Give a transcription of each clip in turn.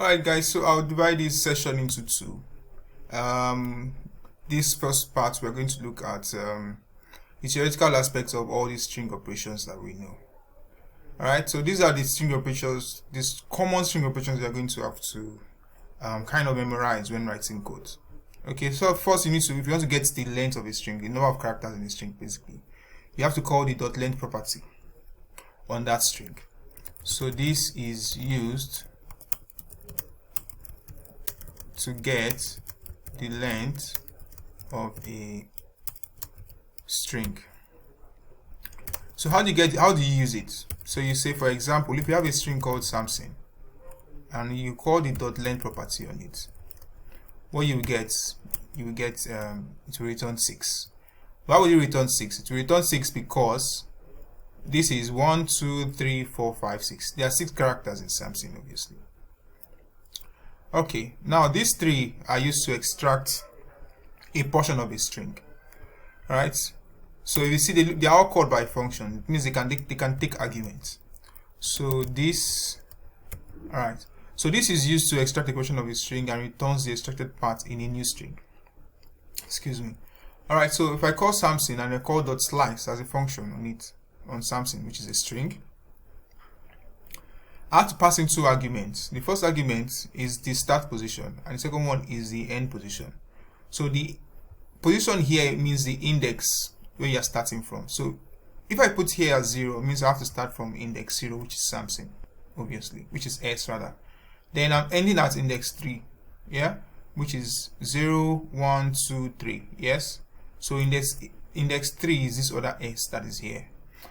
Alright guys, so I'll divide this session into two. This first part we're going to look at the theoretical aspects of all these string operations that we know. Alright, so these are the string operations, these common string operations we are going to have to kind of memorize when writing code. Okay, so first you need to, if you want to get the length of a string, the number of characters in a string basically, you have to call the .length property on that string. So this is used to get the length of a string. So how do you use it? So you say, for example, if you have a string called Samson and you call the .length property on it, what you will get it will return 6. Why will you return 6? It will return 6 because this is 1, 2, 3, 4, 5, 6. There are 6 characters in Samson, obviously. Okay, now these 3 are used to extract a portion of a string. Alright, so you see they are all called by function. It means they can take arguments. So this, alright, so this is used to extract a portion of a string and returns the extracted part in a new string. Excuse me. Alright, so if I call Samson and I call .slice as a function on it, on Samson, which is a string, I have to pass in 2 arguments. The first argument is the start position and the second one is the end position. So the position here means the index where you are starting from. So if I put here as 0, it means I have to start from index 0, which is Samson, obviously, which is S rather. Then I'm ending at index 3, yeah, which is 0, 1, 2, 3, yes. So index 3 is this other S that is here.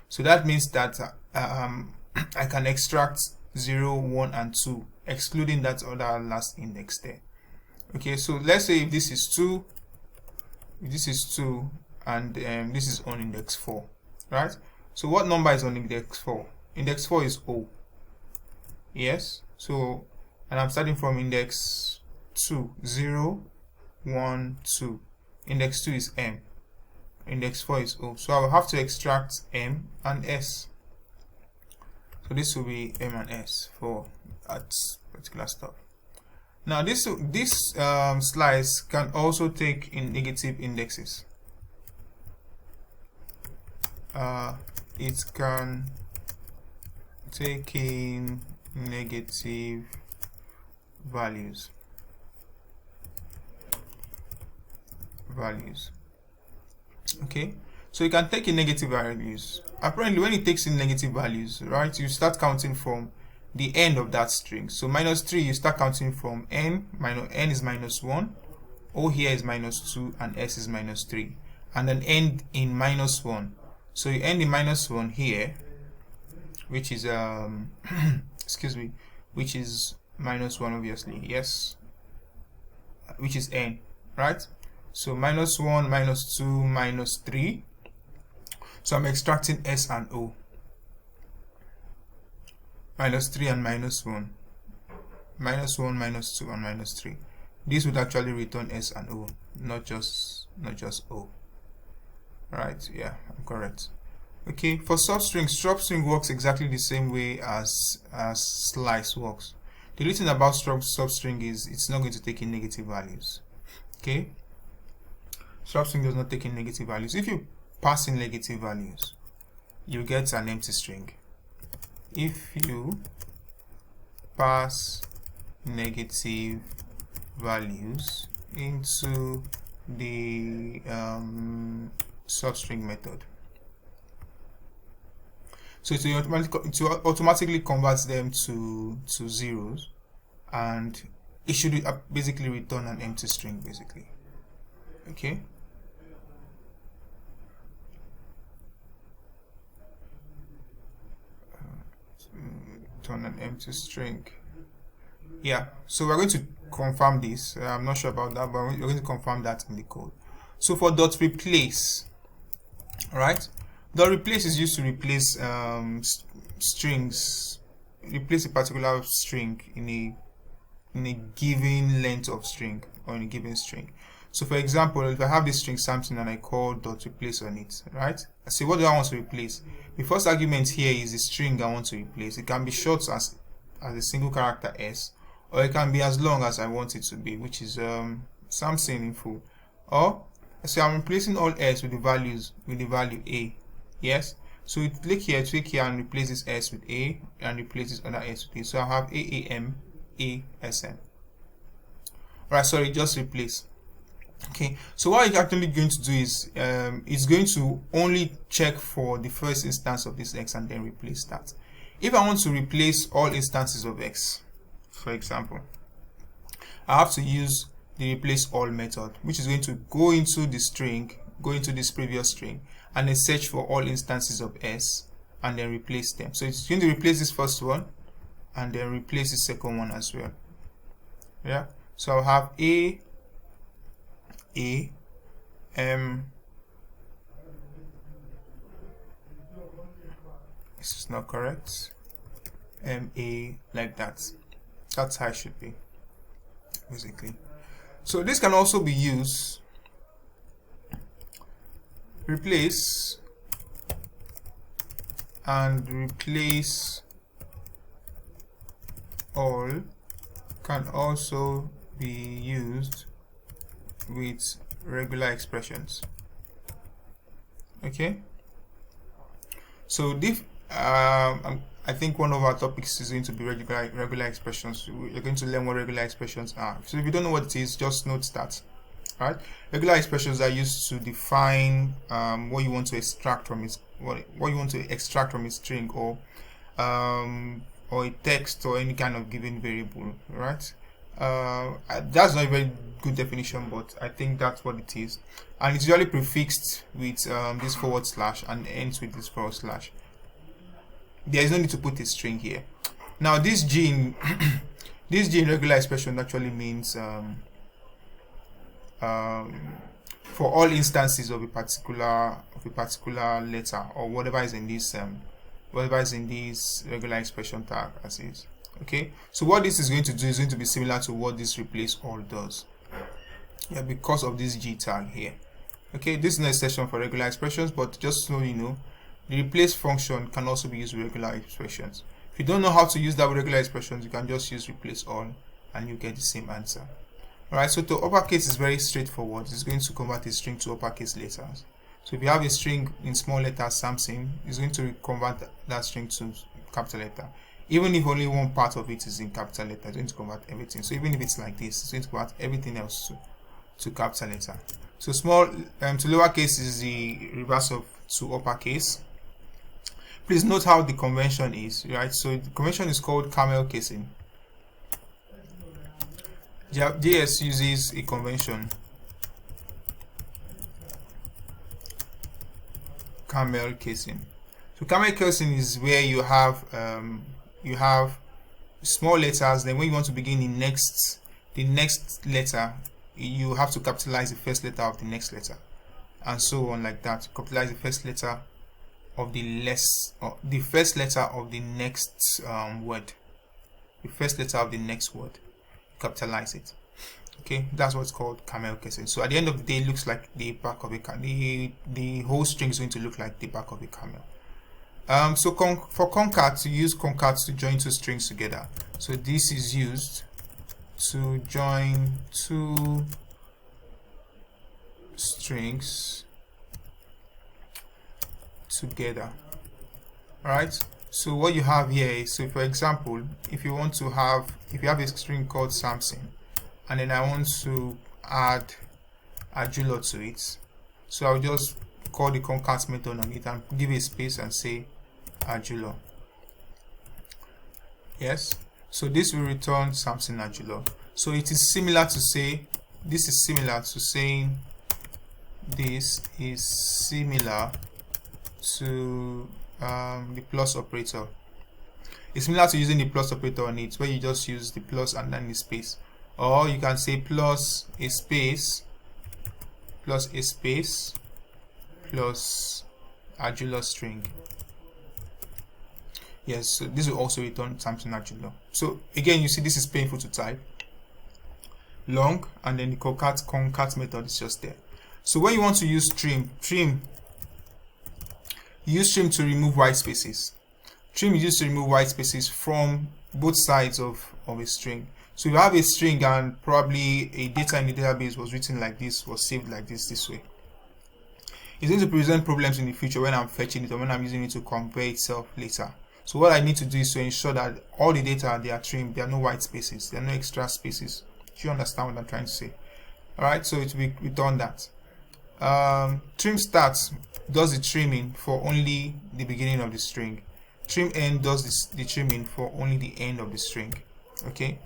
So that means that I can extract 0, 1, and 2, excluding that other last index there. Okay, so let's say if this is 2, and this is on index 4, right? So what number is on index 4? Index 4 is O. Yes, so, and I'm starting from index 2, 0, 1, 2. Index 2 is M. Index 4 is O. So I will have to extract M and S. So this will be M and S for that particular stuff. Now this slice can also take in negative indexes. It can take in negative values. Okay, so you can take in negative values. Apparently when it takes in negative values, right, you start counting from the end of that string. So -3, you start counting from N is -1, O here is -2, and S is -3, and then end in -1. So you end in -1 here, which is excuse me, which is -1 obviously, yes, which is N, right? So -1, -2, -3. So I'm extracting S and O. -3 and -1. -1, -2, and -3. This would actually return S and O, not just O. Right? Yeah, I'm correct. Okay, for substring works exactly the same way as slice works. The only thing about substring is it's not going to take in negative values. Okay, substring does not take in negative values. If you pass in negative values, you get an empty string. If you pass negative values into the substring method, so it automatically converts them to zeros, and it should basically return an empty string basically. Okay. Return an empty string. Yeah, so we're going to confirm this. I'm not sure about that, but we're going to confirm that in the code. So for .replace, right? .replace is used to replace strings, replace a particular string in a given length of string or in a given string. So for example, if I have this string Samson and I call .replace on it, right? I say, what do I want to replace? The first argument here is the string I want to replace. It can be short as a single character S, or it can be as long as I want it to be, which is Samson in full. Or so I'm replacing all s with the values with the value a. Yes, so we click here and replace this s with a and replace this other s with a. So I have aam asm. Alright, sorry, just replace. Okay, so what it's actually going to do is it's going to only check for the first instance of this x and then replace that. If I want to replace all instances of x, for example, I have to use the replace all method, which is going to go into the string, go into this previous string, and then search for all instances of s and then replace them. So it's going to replace this first one and then replace the second one as well. Yeah, so I'll have a m. This is not correct. MA, like that. That's how it should be, basically. So this can also be used. Replace and replace all can also be used with regular expressions. Okay, so this I think one of our topics is going to be regular expressions. You're going to learn what regular expressions are. So if you don't know what it is, just note that. Right? Regular expressions are used to define what you want to extract from it, what you want to extract from a string or a text or any kind of given variable. Right? That's not a very good definition, but I think that's what it is. And it's usually prefixed with this forward slash and ends with this forward slash. There is no need to put a string here. Now this gene this gene regular expression actually means for all instances of a particular letter or whatever is in this regular expression tag as is. Okay, so what this is going to do is going to be similar to what this replace all does. Yeah, because of this g tag here. Okay, this is not a session for regular expressions, but just so you know, the replace function can also be used with regular expressions. If you don't know how to use that with regular expressions, you can just use replace all and you get the same answer. Alright, so to uppercase is very straightforward. It's going to convert a string to uppercase letters. So if you have a string in small letters Samson, it's going to convert that string to capital letter. Even if only one part of it is in capital letter, it's going to convert everything. So even if it's like this, it's going to convert everything else to capital letter. So small to lowercase is the reverse of to uppercase. Please note how the convention is, right? So the convention is called camel casing. JS uses a convention, camel casing. So camel casing is where you have small letters. Then when you want to begin the next letter, you have to capitalize the first letter of the next letter, and so on like that. Capitalize the first letter of the first letter of the next word. The first letter of the next word, capitalize it. Okay, that's what's called camel casing. So at the end of the day, it looks like the back of a camel. The whole string is going to look like the back of a camel. So for concat, to use concat to join two strings together. So this is used to join two strings together. Alright, so what you have here is, so for example, if you have a string called Samson and then I want to add Ajulo to it, so I'll just call the concat method on it and give a space and say Ajulo. Yes, so this will return Samson Ajulo. So it is similar to say, this is similar to saying this is similar to the plus operator. It's similar to using the plus operator on it, where you just use the plus and then the space, or you can say plus a space plus Ajulo string. Yes, so this will also return Samson Ajulo. So again, you see this is painful to type, long, and then the concat method is just there. So when you want to use trim, use trim to remove white spaces. Trim is used to remove white spaces from both sides of a string. So you have a string and probably a data in the database was written like this, was saved like this way. It's going to present problems in the future when I'm fetching it or when I'm using it to compare itself later. So what I need to do is to ensure that all the data, they are trimmed, there are no white spaces, there are no extra spaces. Do you understand what I'm trying to say? Alright, so it will return that. Trim start does the trimming for only the beginning of the string. Trim end does the trimming for only the end of the string. Okay.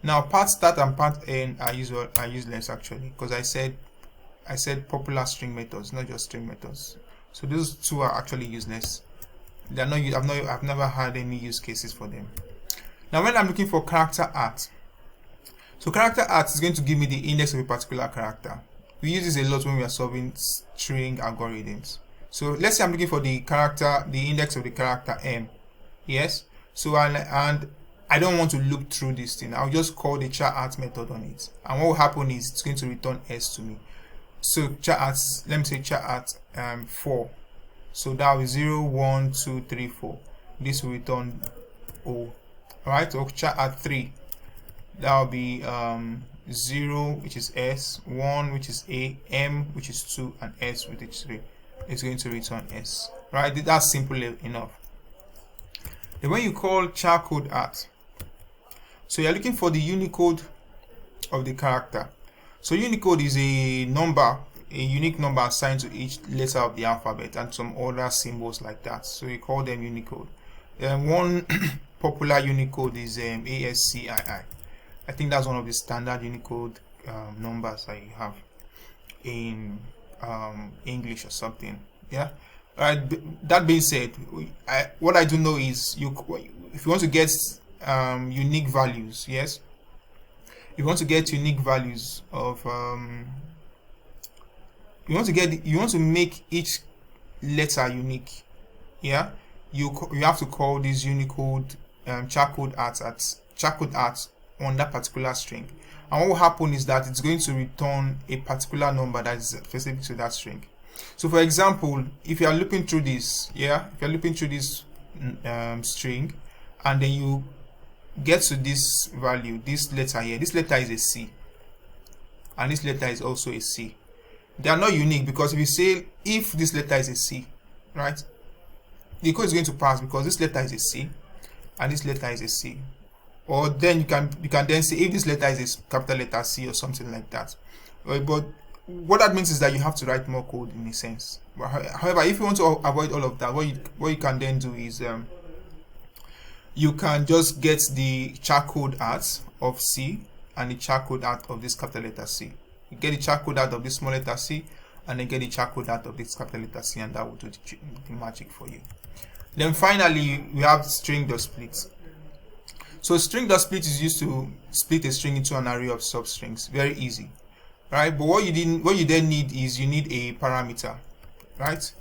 Now part start and part end are useless actually, because I said popular string methods, not just string methods. So those two are actually useless. They're not. I've never had any use cases for them. Now when I'm looking for character art, so character art is going to give me the index of a particular character. We use this a lot when we are solving string algorithms. So let's say I'm looking for the index of the character m. Yes. So and I don't want to look through this thing. I'll just call the char art method on it, and what will happen is it's going to return s to me. So char art, let me say char art 4. So that will be 0, 1, 2, 3, 4. This will return O. Alright, so char art 3. That will be 0, which is S, 1, which is A, M, which is 2, and S, which is 3. It's going to return S. Right, that's simple enough. Then when you call char code art, so you're looking for the Unicode of the character. So Unicode is a number, a unique number assigned to each letter of the alphabet and some other symbols like that. So you call them Unicode. One popular Unicode is ASCII. I think that's one of the standard Unicode numbers that you have in English or something. Yeah. That being said, what I do know is if you want to get unique values, yes. If you want to get unique values of you want to make each letter unique, yeah, you have to call this Unicode char code art on that particular string. And what will happen is that it's going to return a particular number that is specific to that string. So for example, if you are looking through this, yeah, if you're looking through this string, and then you get to this value, this letter here, this letter is a C, and this letter is also a C. They are not unique, because if you say if this letter is a C, right, the code is going to pass because this letter is a C and this letter is a C. Or then you can then say if this letter is a capital letter C or something like that. But what that means is that you have to write more code in a sense. However, if you want to avoid all of that, what you can then do is you can just get the char code art of C and the char code art of this capital letter C. You get the char code art of this small letter C, and then get the char code art of this capital letter C, and that will do the magic for you. Then finally, we have string.split. So string.split is used to split a string into an array of substrings. Very easy, right? But what you then need is you need a parameter, right?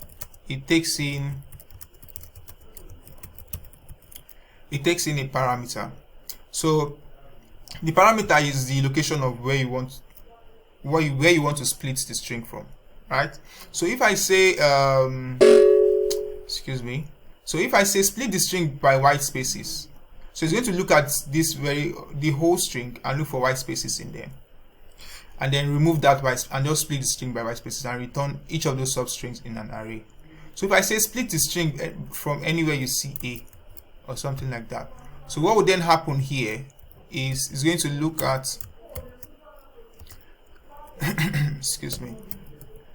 It takes in a parameter. So the parameter is the location of where you want to split the string from, right? So if I say excuse me, so if I say split the string by white spaces, so it's going to look at the whole string and look for white spaces in there, and then remove that and just split the string by white spaces and return each of those substrings in an array. So if I say split the string from anywhere you see A or something like that, so what would then happen here is it's going to look at excuse me,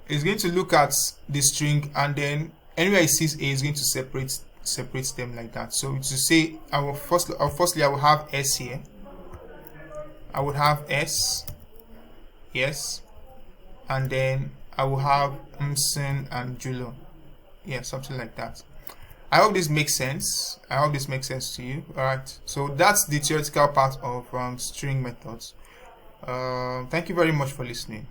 it's going to look at the string, and then anywhere it sees A is going to separate them like that. So to say, firstly I will have S here, I would have S, yes, and then I will have Msen and Julo, yeah, something like that. I hope this makes sense. I hope this makes sense to you. All right, so that's the theoretical part of string methods. Thank you very much for listening.